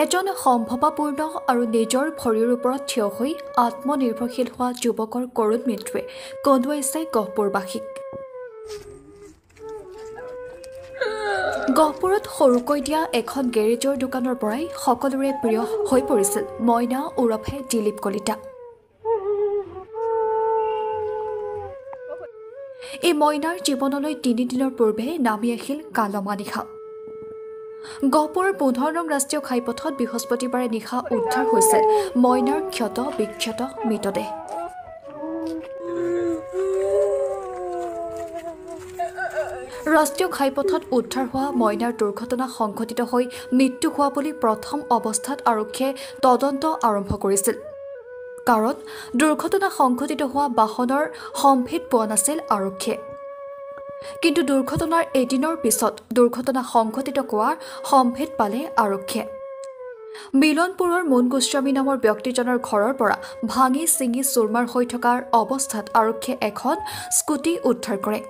এজন সম্ভাৱনাপূৰ্ণ আৰু নিজৰ ভৰিৰ ওপৰত থিয় হৈ আত্মনিৰ্ভৰশীল হোৱা যুৱকৰ কৰুণ মৃত্যুৱে কন্দুৱাইছে গহপুৰবাসীক। গহপুৰত সৰুকৈ দিয়া এখন গেৰেজৰ দোকানৰ পৰাই সকলোৰে প্ৰিয় হৈ পৰিছিল মইনা ওৰফে দিলীপ কলিতা। এই মইনাৰ জীৱনলৈ 3 দিনৰ পূৰ্বে নামি আহিল কালমা নিশা। গহপুৰৰ 15 নং ৰাষ্ট্ৰীয় ঘাইপথত বৃহস্পতিবাৰে নিশা উদ্ধাৰ হৈছে মইনাৰ ক্ষত বিক্ষত মৃতদেহ। ৰাষ্ট্ৰীয় ঘাইপথত উদ্ধাৰ হোৱা মইনাৰ দুৰ্ঘটনা সংঘটিত হৈ মৃত্যু হোৱা বুলি প্ৰথম অৱস্থাত আৰক্ষীয়ে তদন্ত আৰম্ভ কৰিছিল। কাৰণ দুৰ্ঘটনা সংঘটিত হোৱা বাহনৰ সম্ভেদ পোৱা নাছিল আৰক্ষীয়ে। কিন্তু দুৰ্ঘটনাৰ এদিনৰ পিছত দুৰ্ঘটনা সংঘটিত হোৱাৰ সম্ভেদ পালে আৰক্ষীয়ে। মিলনপুৰৰ মুন গোস্বামী নামৰ ব্যক্তিজনৰ ঘৰৰ পৰা ভাঙি ছিঙি চুৰমাৰ হৈ থকাৰ অৱস্থাত আৰক্ষীয়ে এখন স্কুটি উদ্ধাৰ কৰে।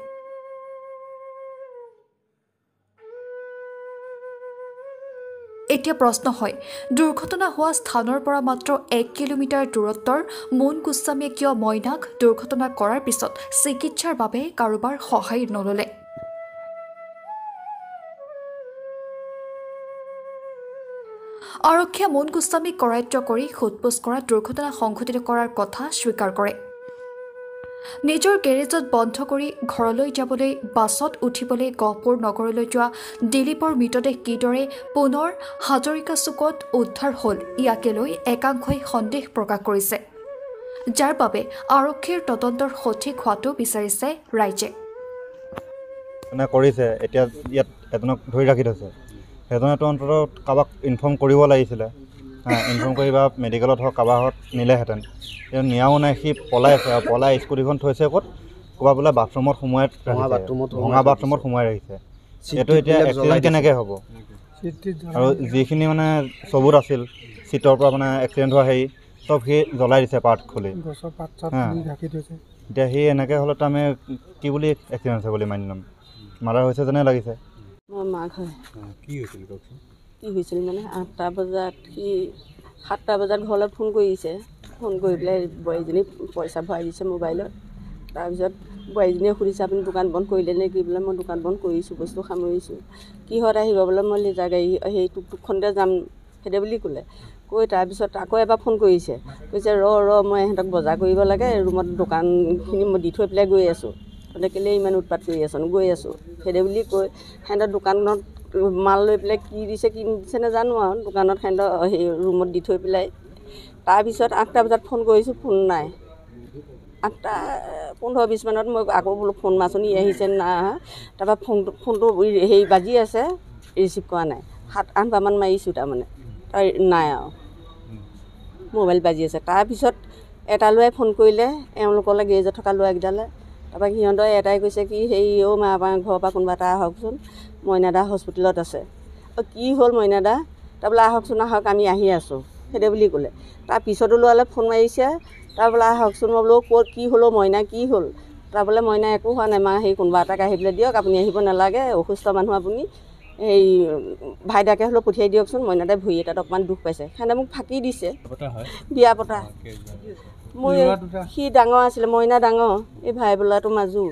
এতিয়া প্ৰশ্ন হয়, দুৰ্ঘটনা হোৱা স্থানৰ পৰা মাত্ৰ 1 কিলোমিটাৰ দূৰত্বৰ মুন গোস্বামীয়ে কিয় মইনাক দুৰ্ঘটনা কৰাৰ পিছত চিকিৎসাৰ বাবে কাৰোবাৰ সহায় নললে? আৰক্ষীয়ে মুন গোস্বামীক কৰায়ত্ব কৰি সোধপোছ কৰা দুৰ্ঘটনা সংঘটিত কৰাৰ কথা স্বীকাৰ কৰে। নিজৰ গেৰেজত বন্ধ কৰি ঘৰলৈ যাবলৈ বাছত উঠিবলৈ গহপুৰ নগৰলৈ যোৱা দিলীপৰ মৃতদেহ কিদৰে পুনৰ হাজৰিকা চুকত উদ্ধাৰ হ'ল ইয়াকে লৈ একাংশই সন্দেহ প্ৰকাশ কৰিছে, যাৰ বাবে আৰক্ষীৰ তদন্তৰ সঠিক হোৱাটো বিচাৰিছে ৰাইজে। কৰিছে এতিয়া ইয়াত এজনক ধৰি ৰাখি থৈছে, সেইজনেতো অন্তত কাৰোবাক ইনফৰ্ম কৰিব লাগিছিলে, ইনফৰ্ম কৰি বা মেডিকেলত হওক কাৰোবাত নিলেহেঁতেন। নিয়াও নাই, সি পলাইছে আৰু পলাই স্কুটিখন থৈছে ক'ত ক'ৰবাত বোলে বাথৰুমত সোমোৱাই ভঙা বাথৰুমত সোমোৱাই ৰাখিছে। এইটো এতিয়া এক্সিডেণ্ট কেনেকৈ হ'ব? আৰু যিখিনি মানে চবুত আছিল চিটৰ পৰা মানে এক্সিডেণ্ট হোৱা হেৰি চব সি জ্বলাই দিছে পাত খুলি। এতিয়া সি এনেকৈ হ'লেতো আমি কি বুলি এক্সিডেণ্ট হৈছে বুলি মানি ল'ম? মাৰ্ডাৰ হৈছে যেনে লাগিছে। মোৰ মাক হয়। কি হৈছিল মানে 8টা বজাত সি 7টা বজাত ঘৰলৈ ফোন কৰিছে। ফোন কৰি পেলাই বোৱাৰীজনী পইচা ভৰাই দিছে মোবাইলত। তাৰপিছত বোৱাৰীজনীয়ে সুধিছে আপুনি দোকান বন্ধ কৰিলে নে কি? বোলে মই দোকান বন্ধ কৰিছোঁ, বস্তু সামৰিছোঁ। কিহত আহিব? বোলে মই লেজাৰ গাড়ী সেই টুকটুকখনতে যাম সেইদে বুলি ক'লে। কৈ তাৰপিছত আকৌ এবাৰ ফোন কৰিছে, কৈছে ৰ মই ইহঁতক বজাৰ কৰিব লাগে, ৰুমত দোকানখিনি মই দি থৈ পেলাই গৈ আছোঁ। মানে কেলৈ ইমান উৎপাত কৰি আছোঁ? গৈ আছোঁ সেইদে বুলি কৈ সিহঁতৰ দোকানত মাল লৈ পেলাই কি দিছে কি নিদিছে নাজানো আৰু দোকানত সিহঁতৰ সেই ৰুমত দি থৈ পেলাই। তাৰপিছত 8টা বজাত ফোন কৰিছোঁ, ফোন নাই। 8টা 15-20 মানত মই আকৌ বোলো ফোন মাছনি আহিছে না। তাৰপৰা ফোনটো হেৰি বাজি আছে, ৰিচিভ কৰা নাই। 7-8 বাৰমান মাৰিছোঁ তাৰমানে নাই আৰু মোবাইল বাজি আছে। তাৰপিছত এটা ল'ৰাই ফোন কৰিলে এওঁলোকলৈ গেৰেজত থকা ল'ৰাকেইটালৈ। তাৰপৰা সিহঁতৰ এটাই কৈছে কি হেৰি মা আপোনাৰ ঘৰৰ পৰা কোনোবা এটা আহকচোন, মইনাদা হস্পিটেলত আছে। কি হ'ল মইনাদা? তাৰ বোলে আহকচোন আহক, আমি আহি আছোঁ সেইদে বুলি ক'লে। তাৰ পিছতো ল'ৰালৈ ফোন মাৰিছে, তাৰ বোলে আহকচোন। মই বোলো ক'ত কি হ'ল মইনা, কি হ'ল? তাৰ বোলে মইনা একো হোৱা নাই মা, সেই কোনোবা এটাক আহিবলৈ দিয়ক, আপুনি আহিব নালাগে, অসুস্থ মানুহ আপুনি, এই ভাইদাকে হ'লেও পঠিয়াই দিয়কচোন, মইনাদাই ভৰি এটাত অকণমান দুখ পাইছে। সিহঁতে মোক ফাঁকি দিছে। বিয়া পতা মোৰ সি ডাঙৰ আছিলে, মইনা ডাঙৰ, এই ভাই বোলাটো মাজু।